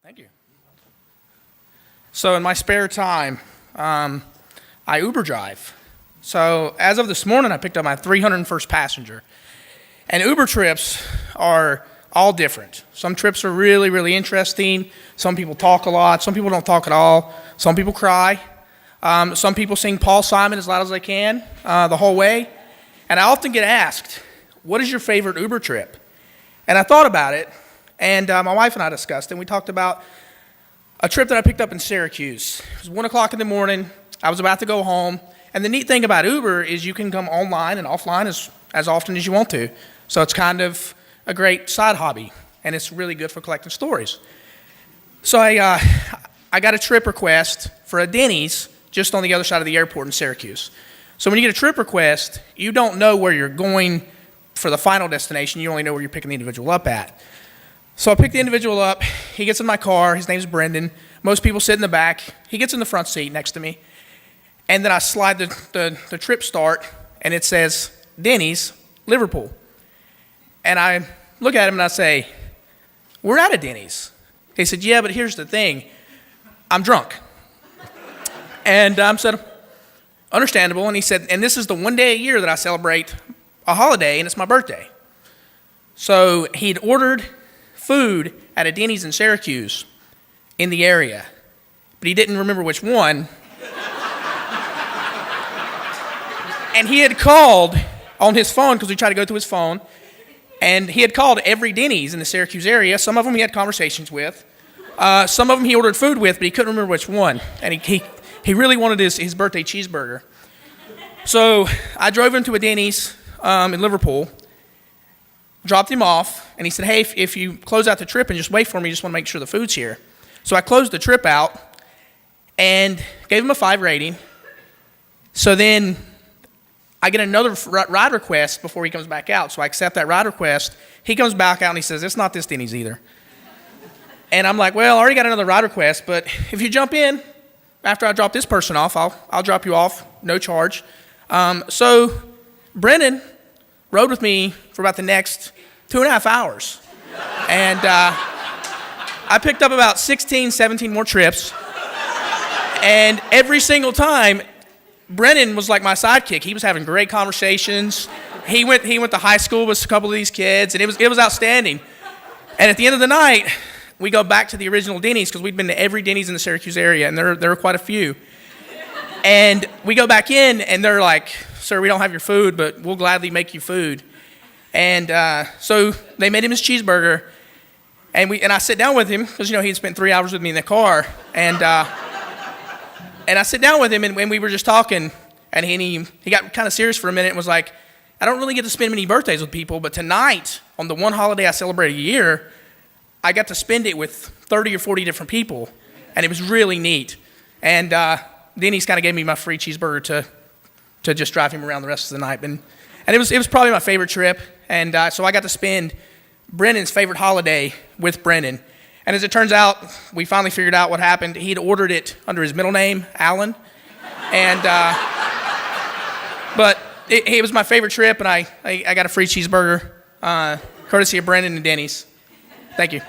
Thank you. So in my spare time, I Uber drive. So as of this morning, I picked up my 301st passenger. And Uber trips are all different. Some trips are really, really interesting. Some people talk a lot. Some people don't talk at all. Some people cry. Some people sing Paul Simon as loud as they can the whole way. And I often get asked, what is your favorite Uber trip? And I thought about it, and my wife and I discussed it, and we talked about a trip that I picked up in Syracuse. It was 1 o'clock in the morning. I was about to go home. And the neat thing about Uber is you can come online and offline as often as you want to. So it's kind of a great side hobby, and it's really good for collecting stories. So I got a trip request for a Denny's just on the other side of the airport in Syracuse. So when you get a trip request, you don't know where you're going for the final destination. You only know where you're picking the individual up at. So I pick the individual up. He gets in my car. His name's Brendan. Most people sit in the back. He gets in the front seat next to me. And then I slide the trip start, and it says, Denny's, Liverpool. And I look at him and I say, we're at a Denny's. He said, yeah, but here's the thing. I'm drunk. And I said, understandable. And he said, and this is the one day a year that I celebrate a holiday, and it's my birthday. So he'd ordered food at a Denny's in Syracuse in the area, but he didn't remember which one. And he had called on his phone, because we tried to go through his phone, and he had called every Denny's in the Syracuse area. Some of them he had conversations with. Some of them he ordered food with, but he couldn't remember which one. And he really wanted his birthday cheeseburger. So I drove him to a Denny's in Liverpool, dropped him off, and he said, hey, if you close out the trip and just wait for me, just want to make sure the food's here. So I closed the trip out and gave him a 5 rating. So then I get another ride request before he comes back out. So I accept that ride request. He comes back out and he says, it's not this Denny's either. And I'm like, well, I already got another ride request, but if you jump in after I drop this person off, I'll drop you off, no charge. So Brendan rode with me for about the next 2.5 hours. And I picked up about 16, 17 more trips. And every single time, Brennan was like my sidekick. He was having great conversations. He went to high school with a couple of these kids, and it was outstanding. And at the end of the night, we go back to the original Denny's, because we'd been to every Denny's in the Syracuse area, and there were quite a few. And we go back in, and they're like, sir, we don't have your food, but we'll gladly make you food. And so they made him his cheeseburger, and I sit down with him, because he'd spent 3 hours with me in the car, and I sit down with him, and we were just talking, and he got kind of serious for a minute and was like, I don't really get to spend many birthdays with people, but tonight, on the one holiday I celebrate a year, I got to spend it with 30 or 40 different people, and it was really neat. And Denny's kind of gave me my free cheeseburger to just drive him around the rest of the night. And it was probably my favorite trip, and so I got to spend Brennan's favorite holiday with Brennan. And as it turns out, we finally figured out what happened. He'd ordered it under his middle name, Alan. And but it was my favorite trip, and I got a free cheeseburger, courtesy of Brendan and Denny's. Thank you.